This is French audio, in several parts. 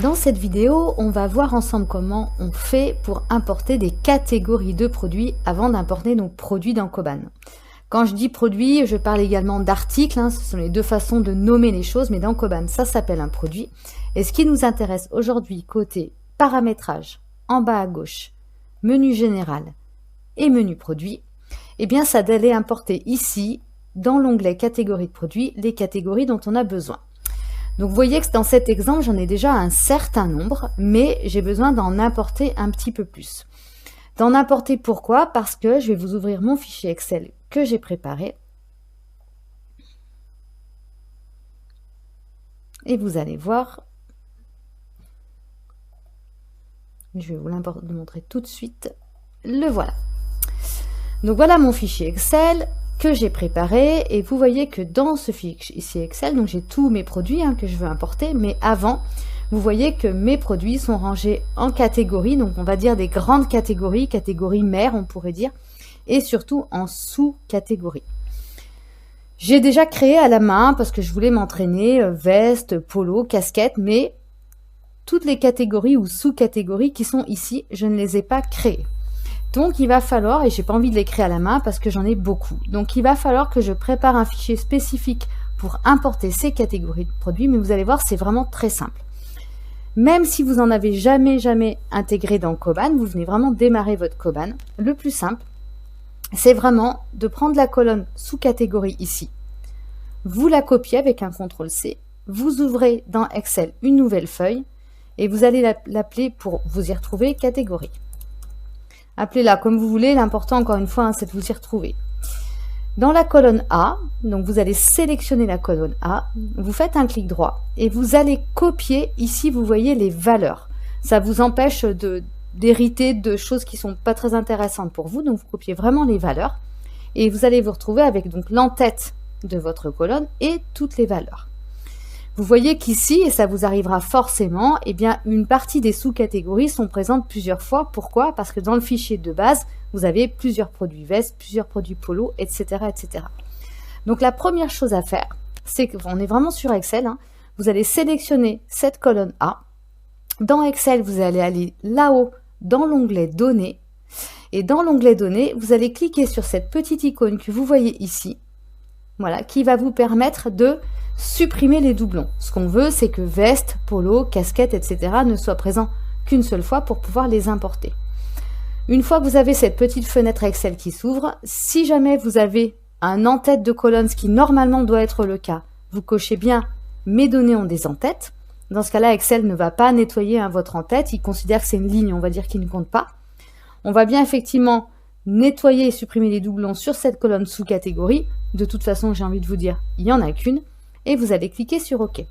Dans cette vidéo, on va voir ensemble comment on fait pour importer des catégories de produits avant d'importer nos produits dans Koban. Quand je dis produit, je parle également d'articles, ce sont les deux façons de nommer les choses, mais dans Koban, ça s'appelle un produit. Et ce qui nous intéresse aujourd'hui, côté paramétrage, en bas à gauche, menu général et menu produit, eh bien ça d'aller importer ici, dans l'onglet catégorie de produits, les catégories dont on a besoin. Donc vous voyez que dans cet exemple, j'en ai déjà un certain nombre, mais j'ai besoin d'en importer un petit peu plus. D'en importer pourquoi? Parce que je vais vous ouvrir mon fichier Excel que j'ai préparé. Et vous allez voir, je vais vous le montrer tout de suite, le voilà. Donc voilà mon fichier Excel que j'ai préparé et vous voyez que dans ce fichier Excel, donc j'ai tous mes produits que je veux importer, mais avant, vous voyez que mes produits sont rangés en catégories, donc on va dire des grandes catégories, catégories mères on pourrait dire, et surtout en sous-catégories. J'ai déjà créé à la main parce que je voulais m'entraîner veste, polo, casquette, mais toutes les catégories ou sous-catégories qui sont ici, je ne les ai pas créées. Donc il va falloir, et j'ai pas envie de les créer à la main parce que j'en ai beaucoup, donc il va falloir que je prépare un fichier spécifique pour importer ces catégories de produits, mais vous allez voir, c'est vraiment très simple. Même si vous n'en avez jamais intégré dans Koban, vous venez vraiment démarrer votre Koban, le plus simple, c'est vraiment de prendre la colonne sous-catégorie ici, vous la copiez avec un CTRL-C, vous ouvrez dans Excel une nouvelle feuille, et vous allez l'appeler, pour vous y retrouver, catégorie. Appelez-la comme vous voulez, l'important encore une fois, c'est de vous y retrouver. Dans la colonne A, donc vous allez sélectionner la colonne A, vous faites un clic droit et vous allez copier, ici vous voyez les valeurs. Ça vous empêche d'hériter de choses qui ne sont pas très intéressantes pour vous, donc vous copiez vraiment les valeurs et vous allez vous retrouver avec donc l'entête de votre colonne et toutes les valeurs. Vous voyez qu'ici, et ça vous arrivera forcément, eh bien, une partie des sous-catégories sont présentes plusieurs fois. Pourquoi? Parce que dans le fichier de base, vous avez plusieurs produits vestes, plusieurs produits polo, etc., etc. Donc la première chose à faire, c'est qu'on est vraiment sur Excel. Vous allez sélectionner cette colonne A. Dans Excel, vous allez aller là-haut dans l'onglet Données. Et dans l'onglet Données, vous allez cliquer sur cette petite icône que vous voyez ici. Voilà, qui va vous permettre de supprimer les doublons. Ce qu'on veut, c'est que veste, polo, casquette, etc. ne soient présents qu'une seule fois pour pouvoir les importer. Une fois que vous avez cette petite fenêtre Excel qui s'ouvre, si jamais vous avez un en-tête de colonne, ce qui normalement doit être le cas, vous cochez bien « Mes données ont des en-têtes ». Dans ce cas-là, Excel ne va pas nettoyer votre en-tête, il considère que c'est une ligne, on va dire, qui ne compte pas. On va bien effectivement nettoyer et supprimer les doublons sur cette colonne sous-catégorie. De toute façon, j'ai envie de vous dire, il n'y en a qu'une. Et vous allez cliquer sur OK.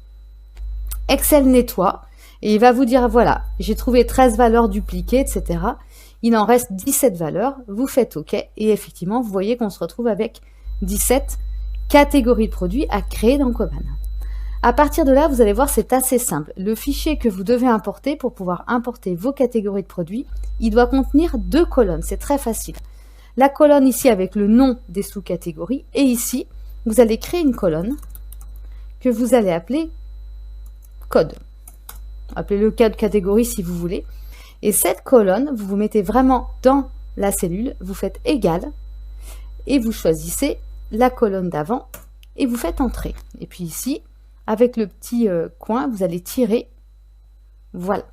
Excel nettoie et il va vous dire, voilà, j'ai trouvé 13 valeurs dupliquées, etc. Il en reste 17 valeurs. Vous faites OK et effectivement, vous voyez qu'on se retrouve avec 17 catégories de produits à créer dans Koban. À partir de là, vous allez voir, c'est assez simple. Le fichier que vous devez importer pour pouvoir importer vos catégories de produits, il doit contenir 2 colonnes. C'est très facile. La colonne ici avec le nom des sous-catégories et ici, vous allez créer une colonne que vous allez appeler code. Appelez-le code catégorie si vous voulez. Et cette colonne, vous vous mettez vraiment dans la cellule, vous faites égal et vous choisissez la colonne d'avant et vous faites entrer. Et puis ici, avec le petit coin, vous allez tirer. Voilà.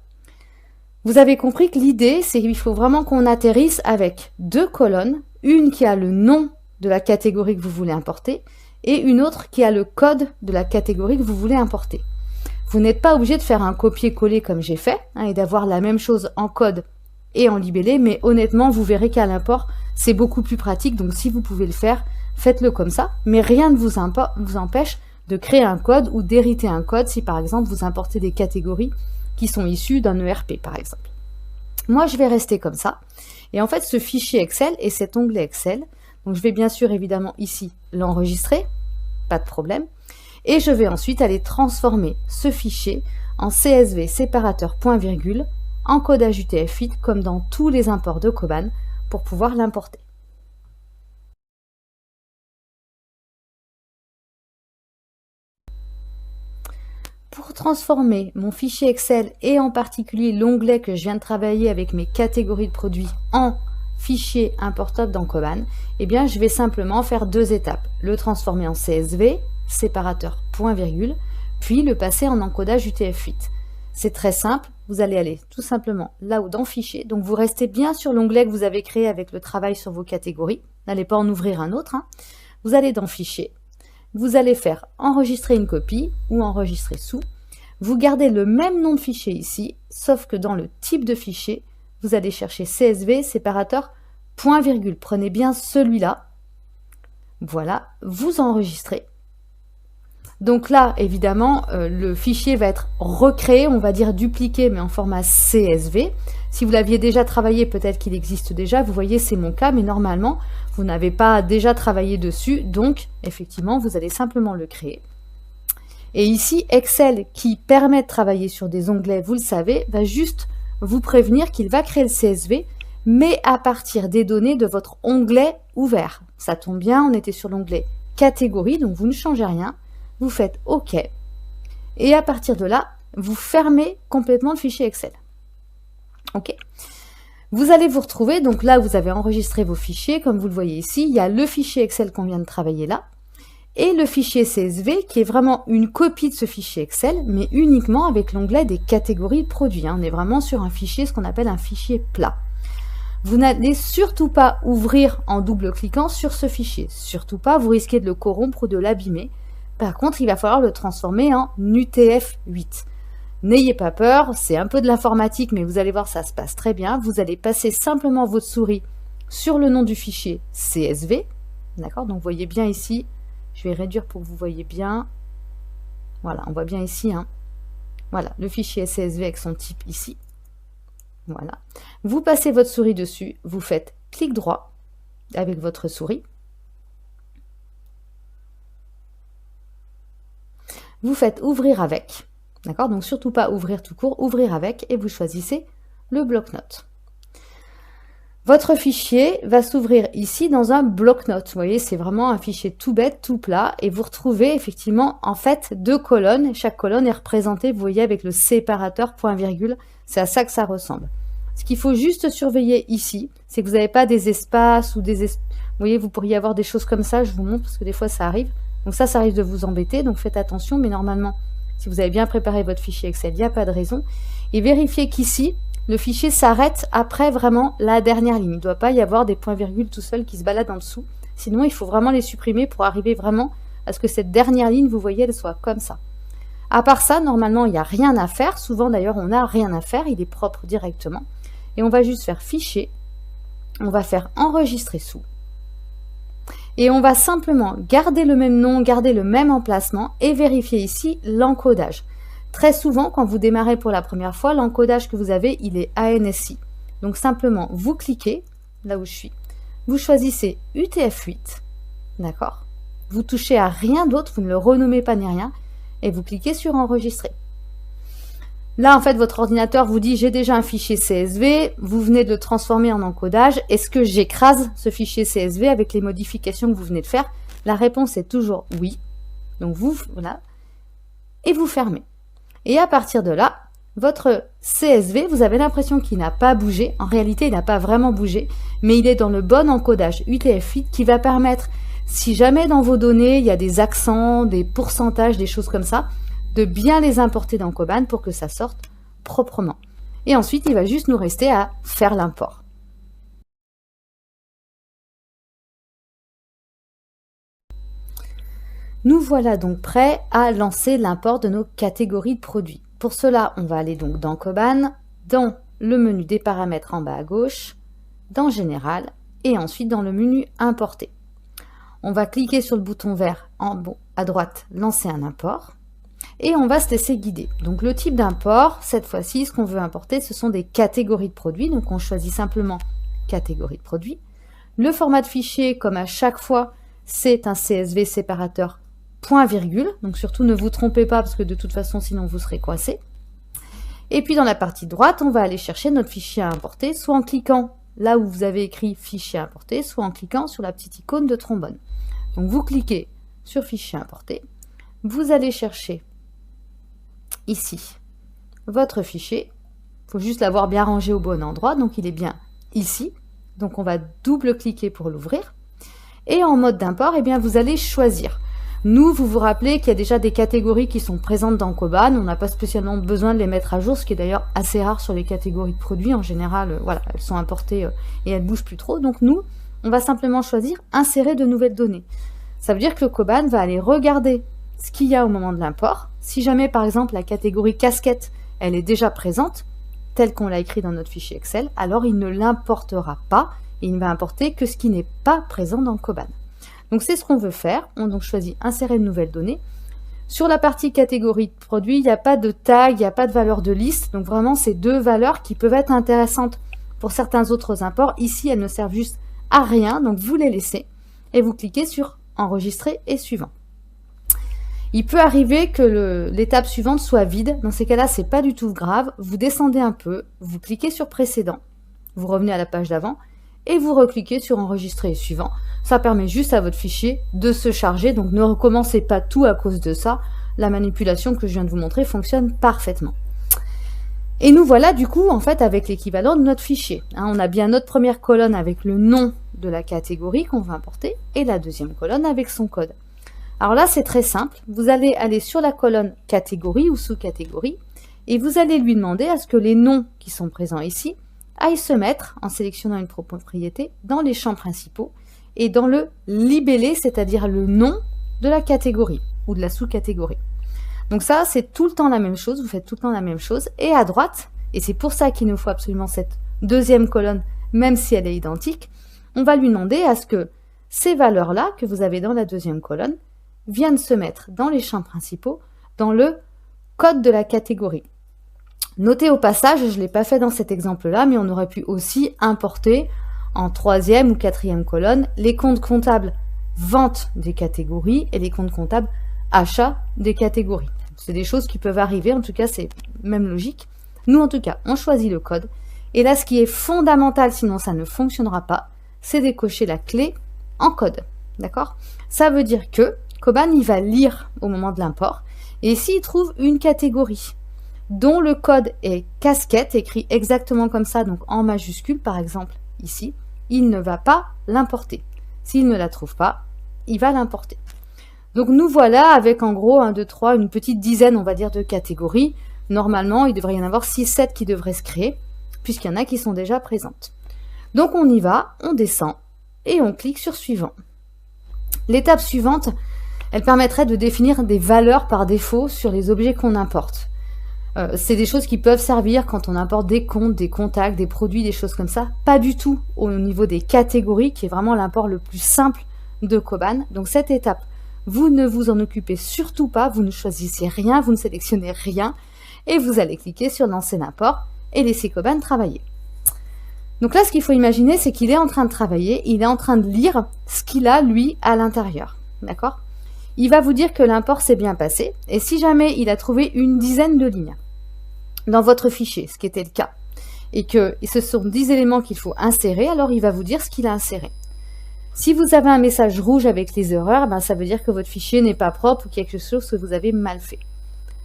Vous avez compris que l'idée, c'est qu'il faut vraiment qu'on atterrisse avec 2 colonnes, une qui a le nom de la catégorie que vous voulez importer et une autre qui a le code de la catégorie que vous voulez importer. Vous n'êtes pas obligé de faire un copier-coller comme j'ai fait et d'avoir la même chose en code et en libellé, mais honnêtement, vous verrez qu'à l'import, c'est beaucoup plus pratique. Donc si vous pouvez le faire, faites-le comme ça, mais rien ne vous empêche de créer un code ou d'hériter un code si par exemple vous importez des catégories qui sont issues d'un ERP par exemple. Moi, je vais rester comme ça. Et en fait, ce fichier Excel et cet onglet Excel, donc je vais bien sûr évidemment ici l'enregistrer, pas de problème. Et je vais ensuite aller transformer ce fichier en CSV séparateur point virgule, en codage UTF-8 comme dans tous les imports de Koban pour pouvoir l'importer. pour transformer mon fichier Excel et en particulier l'onglet que je viens de travailler avec mes catégories de produits en fichier importable dans Coban, eh bien je vais simplement faire deux étapes. Le transformer en CSV, séparateur point virgule, puis le passer en encodage UTF-8. C'est très simple, vous allez aller tout simplement là où dans Fichier, donc vous restez bien sur l'onglet que vous avez créé avec le travail sur vos catégories, n'allez pas en ouvrir un autre, Vous allez dans Fichier, vous allez faire enregistrer une copie ou enregistrer sous, vous gardez le même nom de fichier ici, sauf que dans le type de fichier, vous allez chercher CSV, séparateur, point virgule, prenez bien celui-là, voilà, vous enregistrez. Donc là, évidemment, le fichier va être recréé, on va dire dupliqué, mais en format CSV. Si vous l'aviez déjà travaillé, peut-être qu'il existe déjà. Vous voyez, c'est mon cas, mais normalement, vous n'avez pas déjà travaillé dessus. Donc, effectivement, vous allez simplement le créer. Et ici, Excel, qui permet de travailler sur des onglets, vous le savez, va juste vous prévenir qu'il va créer le CSV, mais à partir des données de votre onglet ouvert. Ça tombe bien, on était sur l'onglet catégorie, donc vous ne changez rien. Vous faites OK, et à partir de là, vous fermez complètement le fichier Excel. OK. Vous allez vous retrouver, donc là, vous avez enregistré vos fichiers, comme vous le voyez ici, il y a le fichier Excel qu'on vient de travailler là, et le fichier CSV, qui est vraiment une copie de ce fichier Excel, mais uniquement avec l'onglet des catégories de produits. On est vraiment sur un fichier, ce qu'on appelle un fichier plat. Vous n'allez surtout pas ouvrir en double-cliquant sur ce fichier. Surtout pas, vous risquez de le corrompre ou de l'abîmer. Par contre, il va falloir le transformer en UTF-8. N'ayez pas peur, c'est un peu de l'informatique, mais vous allez voir, ça se passe très bien. Vous allez passer simplement votre souris sur le nom du fichier CSV. D'accord? Donc, vous voyez bien ici, je vais réduire pour que vous voyez bien. Voilà, on voit bien ici. Voilà, le fichier CSV avec son type ici. Voilà. Vous passez votre souris dessus, vous faites clic droit avec votre souris. Vous faites ouvrir avec, d'accord? Donc surtout pas ouvrir tout court, ouvrir avec, et vous choisissez le bloc-notes. Votre fichier va s'ouvrir ici dans un bloc-notes. Vous voyez, c'est vraiment un fichier tout bête, tout plat, et vous retrouvez effectivement en fait deux colonnes. Chaque colonne est représentée, vous voyez, avec le séparateur point virgule. C'est à ça que ça ressemble. Ce qu'il faut juste surveiller ici, c'est que vous n'avez pas des espaces ou des... Vous voyez, vous pourriez avoir des choses comme ça, je vous montre, parce que des fois ça arrive. Donc ça risque de vous embêter, donc faites attention, mais normalement, si vous avez bien préparé votre fichier Excel, il n'y a pas de raison. Et vérifiez qu'ici, le fichier s'arrête après vraiment la dernière ligne. Il ne doit pas y avoir des points-virgules tout seuls qui se baladent en dessous. Sinon, il faut vraiment les supprimer pour arriver vraiment à ce que cette dernière ligne, vous voyez, elle soit comme ça. À part ça, normalement, il n'y a rien à faire. Souvent, d'ailleurs, on n'a rien à faire. Il est propre directement. Et on va juste faire Fichier. On va faire Enregistrer sous. Et on va simplement garder le même nom, garder le même emplacement et vérifier ici l'encodage. Très souvent, quand vous démarrez pour la première fois, l'encodage que vous avez, il est ANSI. Donc simplement, vous cliquez, là où je suis, vous choisissez UTF-8, d'accord? Vous touchez à rien d'autre, vous ne le renommez pas ni rien, et vous cliquez sur Enregistrer. Là, en fait, votre ordinateur vous dit « J'ai déjà un fichier CSV, vous venez de le transformer en encodage. Est-ce que j'écrase ce fichier CSV avec les modifications que vous venez de faire ?» La réponse est toujours « Oui ». Donc, voilà. Et vous fermez. Et à partir de là, votre CSV, vous avez l'impression qu'il n'a pas bougé. En réalité, il n'a pas vraiment bougé, mais il est dans le bon encodage UTF-8 qui va permettre, si jamais dans vos données, il y a des accents, des pourcentages, des choses comme ça, de bien les importer dans Coban pour que ça sorte proprement. Et ensuite, il va juste nous rester à faire l'import. Nous voilà donc prêts à lancer l'import de nos catégories de produits. Pour cela, on va aller donc dans Coban, dans le menu des paramètres en bas à gauche, dans Général, et ensuite dans le menu Importer. On va cliquer sur le bouton vert en haut à droite, Lancer un import. Et on va se laisser guider. Donc le type d'import, cette fois-ci, ce qu'on veut importer, ce sont des catégories de produits. Donc on choisit simplement catégorie de produits. Le format de fichier, comme à chaque fois, c'est un CSV séparateur point virgule. Donc surtout ne vous trompez pas parce que de toute façon sinon vous serez coincé. Et puis dans la partie droite, on va aller chercher notre fichier à importer, soit en cliquant là où vous avez écrit fichier à importer, soit en cliquant sur la petite icône de trombone. Donc vous cliquez sur fichier à importer, vous allez chercher ici votre fichier. Il faut juste l'avoir bien rangé au bon endroit, donc il est bien ici. Donc on va double-cliquer pour l'ouvrir. Et en mode d'import, eh bien vous allez choisir. Nous, vous vous rappelez qu'il y a déjà des catégories qui sont présentes dans Koban. On n'a pas spécialement besoin de les mettre à jour, ce qui est d'ailleurs assez rare sur les catégories de produits. En général, voilà, elles sont importées et elles ne bougent plus trop. Donc nous, on va simplement choisir insérer de nouvelles données. Ça veut dire que Koban va aller regarder ce qu'il y a au moment de l'import. Si jamais, par exemple, la catégorie casquette, elle est déjà présente, telle qu'on l'a écrit dans notre fichier Excel, alors il ne l'importera pas et il ne va importer que ce qui n'est pas présent dans Koban. Donc c'est ce qu'on veut faire. On donc choisit insérer une nouvelle donnée. Sur la partie catégorie de produit, il n'y a pas de tag, il n'y a pas de valeur de liste. Donc vraiment, c'est deux valeurs qui peuvent être intéressantes pour certains autres imports. Ici, elles ne servent juste à rien. Donc vous les laissez et vous cliquez sur enregistrer et suivant. Il peut arriver que l'étape suivante soit vide. Dans ces cas-là, c'est pas du tout grave. Vous descendez un peu, vous cliquez sur précédent, vous revenez à la page d'avant et vous recliquez sur enregistrer et suivant. Ça permet juste à votre fichier de se charger, donc ne recommencez pas tout à cause de ça. La manipulation que je viens de vous montrer fonctionne parfaitement. Et nous voilà du coup en fait avec l'équivalent de notre fichier. On a bien notre première colonne avec le nom de la catégorie qu'on va importer et la deuxième colonne avec son code. Alors là c'est très simple, vous allez aller sur la colonne catégorie ou sous-catégorie et vous allez lui demander à ce que les noms qui sont présents ici aillent se mettre, en sélectionnant une propriété, dans les champs principaux et dans le libellé, c'est-à-dire le nom de la catégorie ou de la sous-catégorie. Donc ça, c'est tout le temps la même chose, vous faites tout le temps la même chose. Et à droite, et c'est pour ça qu'il nous faut absolument cette deuxième colonne, même si elle est identique, on va lui demander à ce que ces valeurs-là, que vous avez dans la deuxième colonne, viennent se mettre dans les champs principaux, dans le code de la catégorie. Notez au passage, je ne l'ai pas fait dans cet exemple-là, mais on aurait pu aussi importer en troisième ou quatrième colonne les comptes comptables vente des catégories et les comptes comptables achat des catégories. C'est des choses qui peuvent arriver, en tout cas c'est même logique. Nous en tout cas, on choisit le code. Et là, ce qui est fondamental, sinon ça ne fonctionnera pas, c'est décocher la clé en code. D'accord? Ça veut dire que Koban, il va lire au moment de l'import. Et s'il trouve une catégorie dont le code est casquette, écrit exactement comme ça, donc en majuscule par exemple ici, il ne va pas l'importer. S'il ne la trouve pas, il va l'importer. Donc nous voilà avec en gros 1, 2, 3, une petite dizaine on va dire de catégories. Normalement il devrait y en avoir 6, 7 qui devraient se créer, puisqu'il y en a qui sont déjà présentes. Donc on y va, on descend et on clique sur suivant. L'étape suivante, elle permettrait de définir des valeurs par défaut sur les objets qu'on importe. C'est des choses qui peuvent servir quand on importe des comptes, des contacts, des produits, des choses comme ça. Pas du tout au niveau des catégories, qui est vraiment l'import le plus simple de Koban. Donc cette étape, vous ne vous en occupez surtout pas, vous ne choisissez rien, vous ne sélectionnez rien, et vous allez cliquer sur lancer l'import et laisser Koban travailler. Donc là, ce qu'il faut imaginer, c'est qu'il est en train de travailler, il est en train de lire ce qu'il a, lui, à l'intérieur. D'accord ? Il va vous dire que l'import s'est bien passé, et si jamais il a trouvé une dizaine de lignes dans votre fichier, ce qui était le cas, et que ce sont 10 éléments qu'il faut insérer, alors il va vous dire ce qu'il a inséré. Si vous avez un message rouge avec les erreurs, ben ça veut dire que votre fichier n'est pas propre ou quelque chose que vous avez mal fait.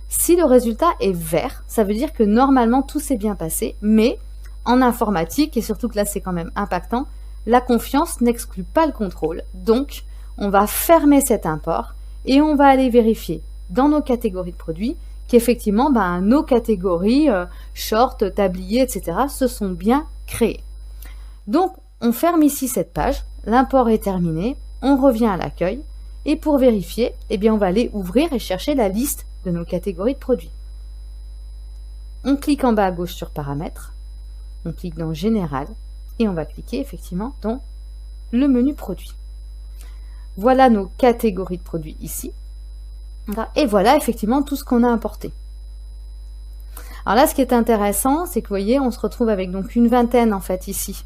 Si le résultat est vert, ça veut dire que normalement tout s'est bien passé, mais en informatique, et surtout que là c'est quand même impactant, la confiance n'exclut pas le contrôle. Donc, on va fermer cet import et on va aller vérifier dans nos catégories de produits qu'effectivement nos catégories short, tablier, etc. se sont bien créées. Donc, on ferme ici cette page, l'import est terminé, on revient à l'accueil et pour vérifier, eh bien, on va aller ouvrir et chercher la liste de nos catégories de produits. On clique en bas à gauche sur paramètres, on clique dans général et on va cliquer effectivement dans le menu produits. Voilà nos catégories de produits ici. Et voilà effectivement tout ce qu'on a importé. Alors là, ce qui est intéressant, c'est que vous voyez, on se retrouve avec donc une vingtaine en fait ici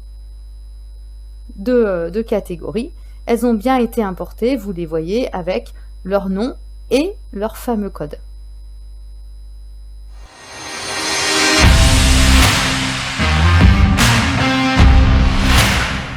de catégories. Elles ont bien été importées, vous les voyez, avec leur nom et leur fameux code.